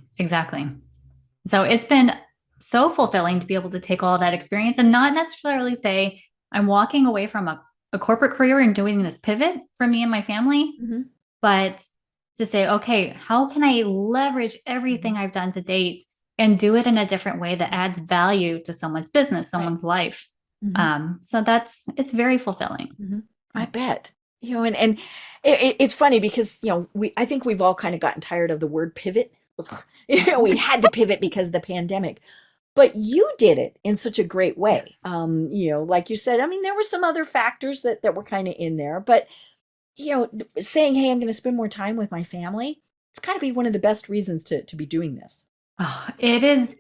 So it's been so fulfilling to be able to take all that experience and not necessarily say, I'm walking away from a corporate career and doing this pivot for me and my family, but to say, okay, how can I leverage everything I've done to date and do it in a different way that adds value to someone's business, someone's life. So it's very fulfilling. I bet. And it's funny because, I think we've all kind of gotten tired of the word pivot. We had to pivot because of the pandemic. But you did it in such a great way. Like you said, there were some other factors that were kind of in there. But, saying, hey, I'm going to spend more time with my family, it's got to be one of the best reasons to be doing this. Oh, it is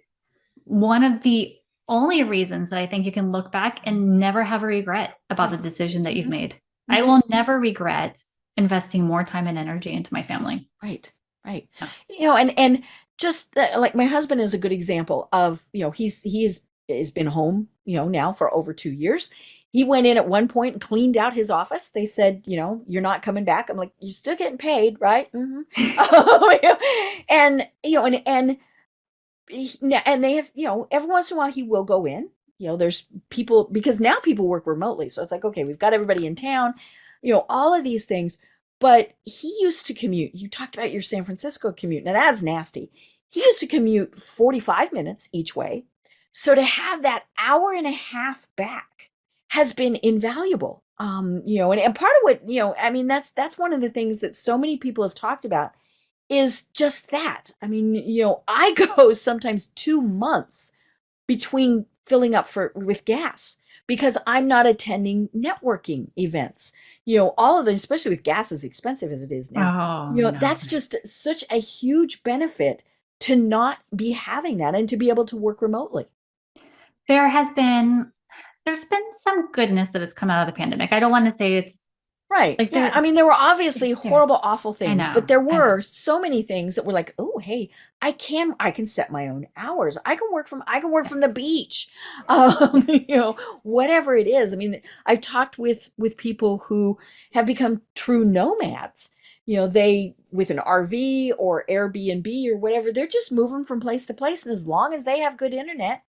one of the only reasons that I think you can look back and never have a regret about the decision that you've made. I will never regret investing more time and energy into my family. Right. Yeah. And just like my husband is a good example of, he's been home, now for over 2 years. He went in at one point and cleaned out his office. They said, you're not coming back. I'm like, you're still getting paid, right? And they have, every once in a while he will go in, there's people, because now people work remotely. So it's like, okay, we've got everybody in town, all of these things. But he used to commute. You talked about your San Francisco commute. Now that's nasty. He used to commute 45 minutes each way. So to have that hour and a half back has been invaluable. And part of what, that's one of the things that so many people have talked about is just that. I go sometimes 2 months between filling up with gas because I'm not attending networking events. All of those, especially with gas as expensive as it is now, no. that's just such a huge benefit to not be having that and to be able to work remotely. There's been some goodness that has come out of the pandemic. I don't want to say it's right. like yeah. I mean, there were obviously horrible, awful things, but there were so many things that were like, oh, hey, I can set my own hours. I can work from the beach. Whatever it is. I mean, I've talked with people who have become true nomads. They, with an RV or Airbnb or whatever, they're just moving from place to place. And as long as they have good internet,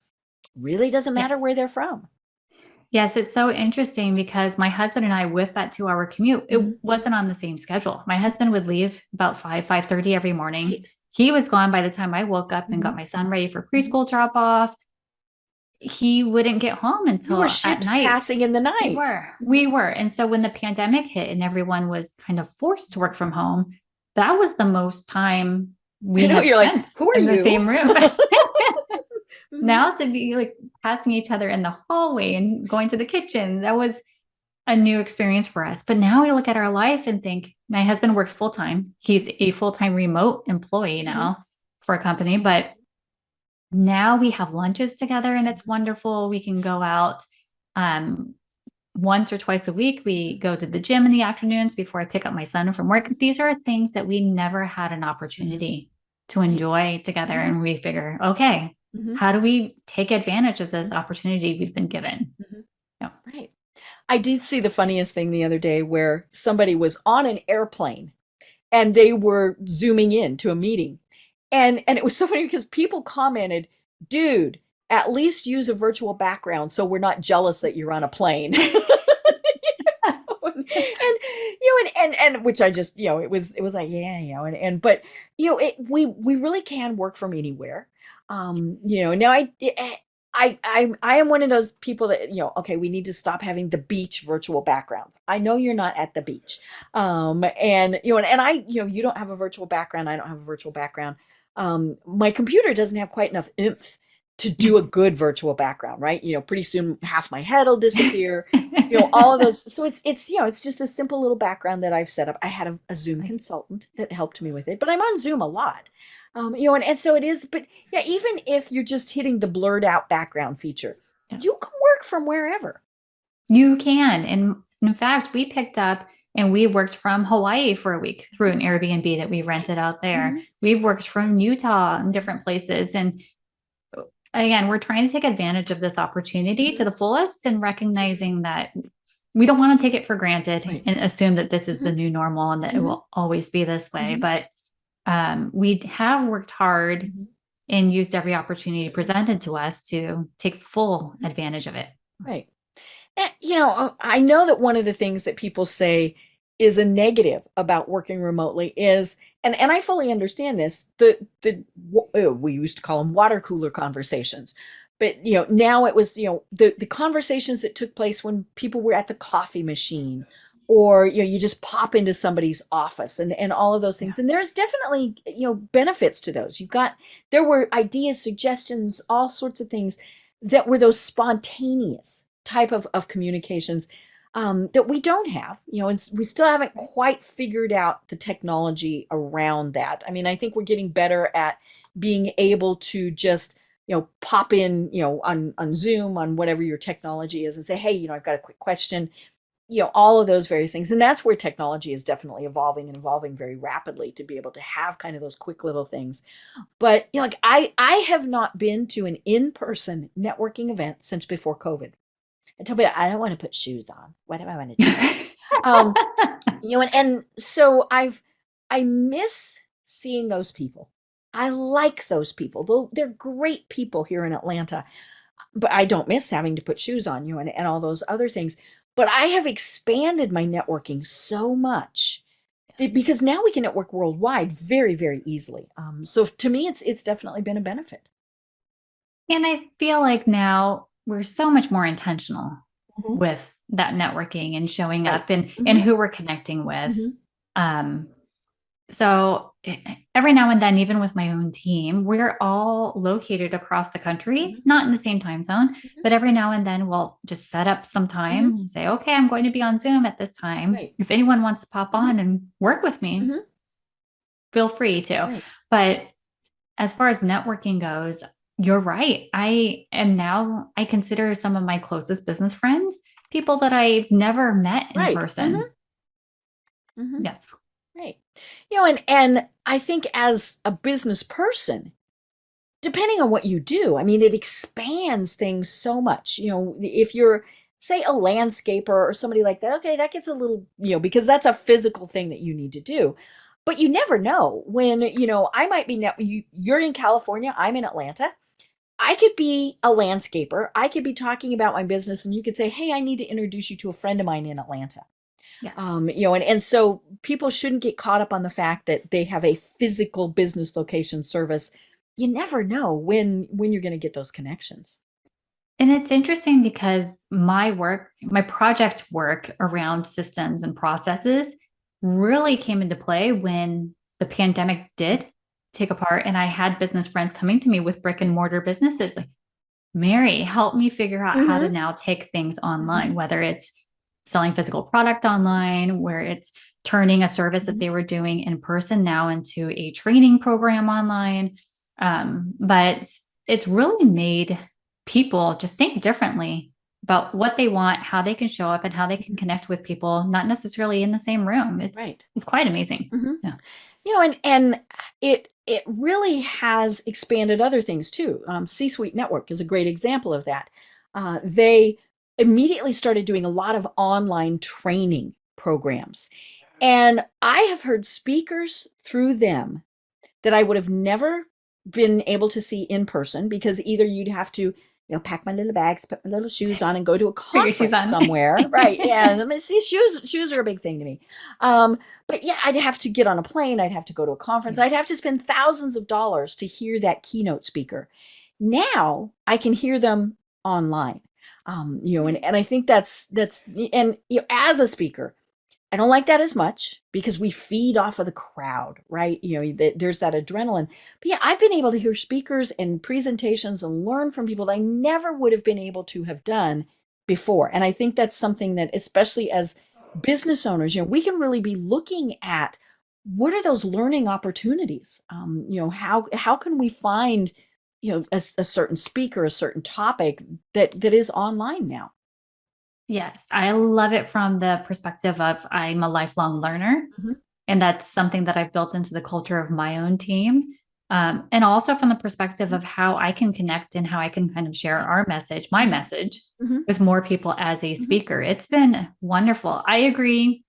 really doesn't matter where they're from. Yes, it's so interesting because my husband and I, with that 2-hour commute, it wasn't on the same schedule. My husband would leave about 5:30 every morning. Right. He was gone by the time I woke up and got my son ready for preschool drop off. He wouldn't get home until ships at night. Passing in the night. We were. And so when the pandemic hit and everyone was kind of forced to work from home, that was the most time we had spent who are in you? the same room. Now to be like passing each other in the hallway and going to the kitchen, that was a new experience for us. But now we look at our life and think, my husband works full-time. He's a full-time remote employee now for a company, but now we have lunches together and it's wonderful. We can go out once or twice a week. We go to the gym in the afternoons before I pick up my son from work. These are things that we never had an opportunity to enjoy together. And we figure, okay, how do we take advantage of this opportunity we've been given? Right. I did see the funniest thing the other day where somebody was on an airplane and they were zooming in to a meeting. And it was so funny because people commented, dude, at least use a virtual background so we're not jealous that you're on a plane. And which I just, it was like, but we really can work from anywhere. Now I am one of those people that, okay, we need to stop having the beach virtual backgrounds. I know you're not at the beach. And I, you don't have a virtual background. I don't have a virtual background. My computer doesn't have quite enough oomph to do a good virtual background, right? Pretty soon half my head will disappear, all of those. So it's just a simple little background that I've set up. I had a Zoom consultant that helped me with it, but I'm on Zoom a lot. And so it is, but yeah, even if you're just hitting the blurred out background feature, you can work from wherever. You can. And in fact, we picked up and we worked from Hawaii for a week through an Airbnb that we rented out there. We've worked from Utah and different places. And again, we're trying to take advantage of this opportunity to the fullest and recognizing that we don't want to take it for granted and assume that this is the new normal and that it will always be this way. But we have worked hard and used every opportunity presented to us to take full advantage of it. Right. And, I know that one of the things that people say is a negative about working remotely is, and I fully understand this, we used to call them water cooler conversations. But, now it was, the conversations that took place when people were at the coffee machine, or, you just pop into somebody's office and all of those things. And there's definitely, benefits to those. There were ideas, suggestions, all sorts of things that were those spontaneous type of communications that we don't have, and we still haven't quite figured out the technology around that. I mean, I think we're getting better at being able to just, pop in, on Zoom, on whatever your technology is, and say, hey, I've got a quick question, all of those various things. And that's where technology is definitely evolving very rapidly to be able to have kind of those quick little things. But, I have not been to an in-person networking event since before COVID. I tell people, I don't want to put shoes on. What do I want to do? And so I miss seeing those people. I like those people. They're great people here in Atlanta, but I don't miss having to put shoes on, and all those other things. But I have expanded my networking so much because now we can network worldwide very, very easily. So to me, it's definitely been a benefit. And I feel like now we're so much more intentional with that networking and showing up and who we're connecting with. So every now and then, even with my own team, we're all located across the country, not in the same time zone, but every now and then we'll just set up some time and say, okay, I'm going to be on Zoom at this time. Right. If anyone wants to pop on and work with me, feel free to. Right. But as far as networking goes, you're right. I consider some of my closest business friends people that I've never met in person. Yes. Right. And I think as a business person, depending on what you do, I mean, it expands things so much. If you're, say, a landscaper or somebody like that, okay, that gets a little, because that's a physical thing that you need to do. But you never know when, I might be, you're in California, I'm in Atlanta. I could be a landscaper. I could be talking about my business and you could say, hey, I need to introduce you to a friend of mine in Atlanta. Yeah. And so people shouldn't get caught up on the fact that they have a physical business location service. You never know when you're going to get those connections. And it's interesting because my project work around systems and processes really came into play when the pandemic did take apart. And I had business friends coming to me with brick and mortar businesses like, Mary, help me figure out how to now take things online, whether it's selling physical product online, where it's turning a service that they were doing in person now into a training program online. But it's really made people just think differently about what they want, how they can show up, and how they can connect with people, not necessarily in the same room. It's quite amazing. Yeah. And it really has expanded other things too. C-Suite Network is a great example of that. They immediately started doing a lot of online training programs. And I have heard speakers through them that I would have never been able to see in person, because either you'd have to, pack my little bags, put my little shoes on and go to a conference somewhere. Right. Yeah. I mean, see, shoes are a big thing to me. But yeah, I'd have to get on a plane. I'd have to go to a conference. I'd have to spend thousands of dollars to hear that keynote speaker. Now I can hear them online. And I think that's, and as a speaker, I don't like that as much because we feed off of the crowd, right? There's that adrenaline. But yeah, I've been able to hear speakers and presentations and learn from people that I never would have been able to have done before. And I think that's something that, especially as business owners, we can really be looking at what are those learning opportunities? How can we find, a certain speaker, a certain topic that is online now? Yes, I love it from the perspective of I'm a lifelong learner. And that's something that I've built into the culture of my own team. And also from the perspective of how I can connect and how I can kind of share my message with more people as a speaker. It's been wonderful. I agree.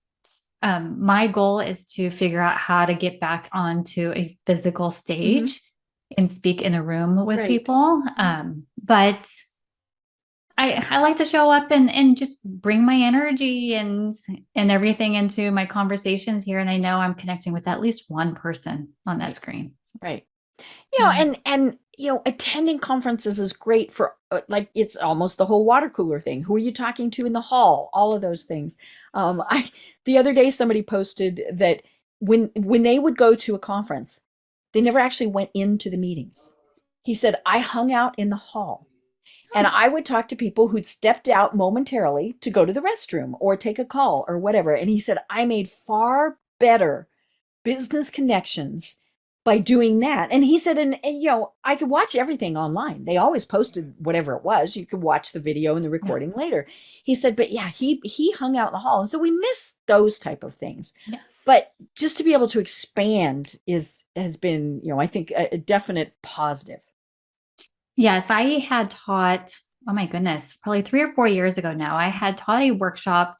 My goal is to figure out how to get back onto a physical stage and speak in a room with people. But I like to show up and just bring my energy and everything into my conversations here. And I know I'm connecting with at least one person on that screen. Right. And attending conferences is great for it's almost the whole water cooler thing. Who are you talking to in the hall? All of those things. The other day somebody posted that when they would go to a conference, they never actually went into the meetings. He said, I hung out in the hall. And I would talk to people who'd stepped out momentarily to go to the restroom or take a call or whatever. And he said, I made far better business connections by doing that. And he said, and I could watch everything online. They always posted whatever it was. You could watch the video and the recording later. He said, but yeah, he hung out in the hall. And so we miss those type of things. Yes. But just to be able to expand has been, I think a definite positive. Yes, I had taught, oh my goodness, probably 3 or 4 years ago now, I had taught a workshop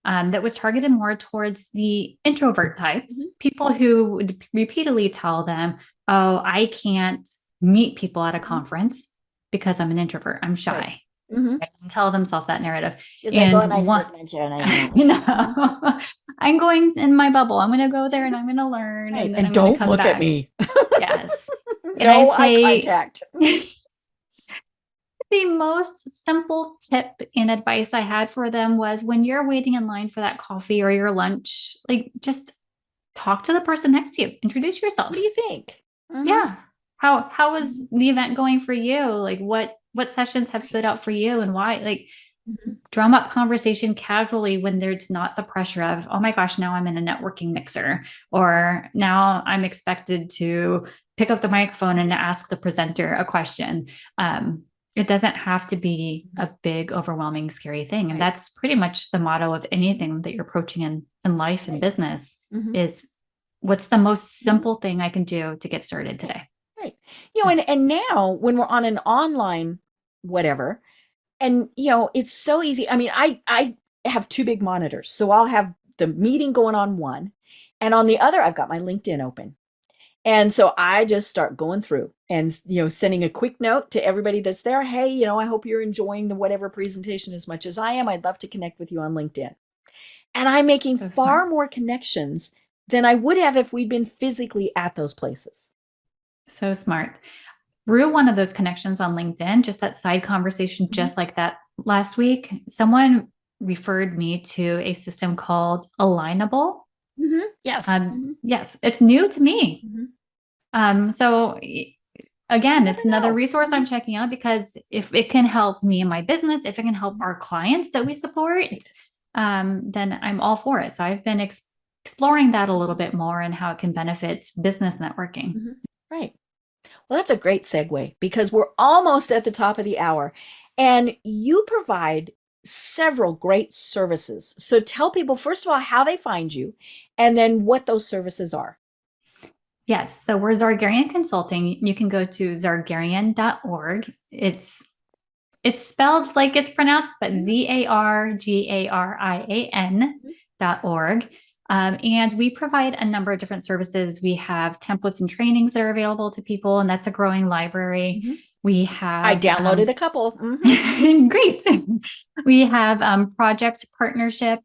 that was targeted more towards the introvert types, people who would repeatedly tell them, oh, I can't meet people at a conference because I'm an introvert, I'm shy. Right? And tell themselves that narrative. And I'm going in my bubble. I'm going to go there and I'm going to learn. Right. And then and don't look at me. Yes. No eye contact. The most simple tip and advice I had for them was when you're waiting in line for that coffee or your lunch, like just talk to the person next to you. Introduce yourself. What do you think? Mm-hmm. Yeah. How was the event going for you? Like what sessions have stood out for you and why? Like drum up conversation casually when there's not the pressure of, oh my gosh, now I'm in a networking mixer, or now I'm expected to pick up the microphone and ask the presenter a question. It doesn't have to be a big, overwhelming, scary thing. And that's pretty much the motto of anything that you're approaching in life and business is, what's the most simple thing I can do to get started today? Right. And now when we're on an online whatever, and, it's so easy. I mean, I have 2 big monitors. So I'll have the meeting going on one, and on the other, I've got my LinkedIn open. And so I just start going through and, sending a quick note to everybody that's there. Hey, I hope you're enjoying the whatever presentation as much as I am. I'd love to connect with you on LinkedIn. And I'm making far more connections than I would have if we'd been physically at those places. So smart. Through one of those connections on LinkedIn, just that side conversation, just like that last week, someone referred me to a system called Alignable. Yes. Yes, it's new to me. So again, it's another resource I'm checking out, because if it can help me and my business, if it can help our clients that we support, then I'm all for it. So I've been exploring that a little bit more and how it can benefit business networking. Right. Well, that's a great segue, because we're almost at the top of the hour, and you provide several great services. So tell people, first of all, how they find you, and then what those services are. Yes. So we're Zargarian Consulting. You can go to zargarian.org. It's spelled like it's pronounced, but ZARGARIAN.org. And we provide a number of different services. We have templates and trainings that are available to people, and that's a growing library. We have... I downloaded a couple. Great. We have project partnership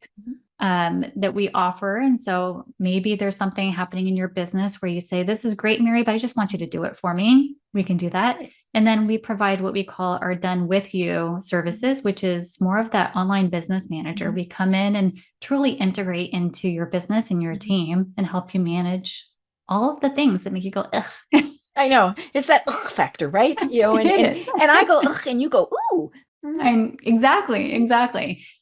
that we offer. And so maybe there's something happening in your business where you say, this is great, Mary, but I just want you to do it for me. We can do that. And then we provide what we call our done with you services, which is more of that online business manager. We come in and truly integrate into your business and your team and help you manage all of the things that make you go, ugh. I know. It's that ugh factor, right? And I go, ugh, and you go, ooh. And exactly.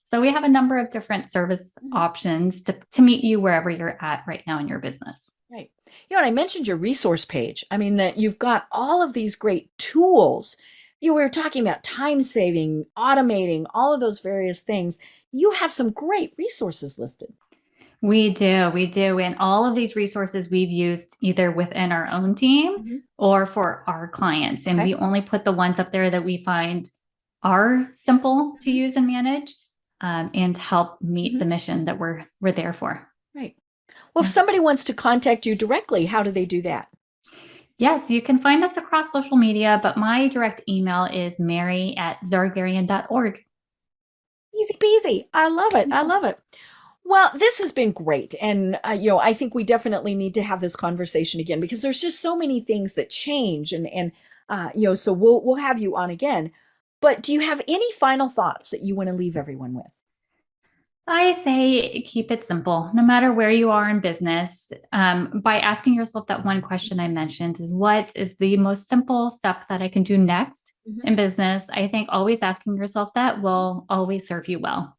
So we have a number of different service options to meet you wherever you're at right now in your business. Right. And I mentioned your resource page. I mean, that you've got all of these great tools. We were talking about time saving, automating, all of those various things. You have some great resources listed. We do. And all of these resources we've used either within our own team or for our clients. And we only put the ones up there that we find are simple to use and manage. And help meet the mission that we're there for. Right. Well, if somebody wants to contact you directly, how do they do that? Yes, you can find us across social media, but my direct email is mary@zargarian.org. Easy peasy. I love it. Well, this has been great. And, I think we definitely need to have this conversation again, because there's just so many things that change and so we'll have you on again. But do you have any final thoughts that you want to leave everyone with? I say keep it simple, no matter where you are in business. By asking yourself that one question I mentioned is, what is the most simple step that I can do next in business? I think always asking yourself that will always serve you well.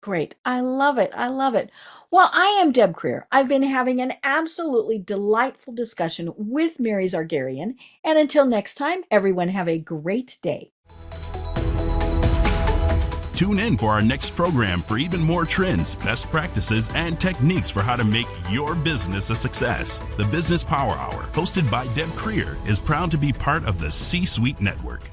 Great. I love it. Well, I am Deb Crm. I've been having an absolutely delightful discussion with Mary Zargarian. And until next time, everyone have a great day. Tune in for our next program for even more trends, best practices, and techniques for how to make your business a success. The Business Power Hour, hosted by Deb Crm, is proud to be part of the C-Suite Network.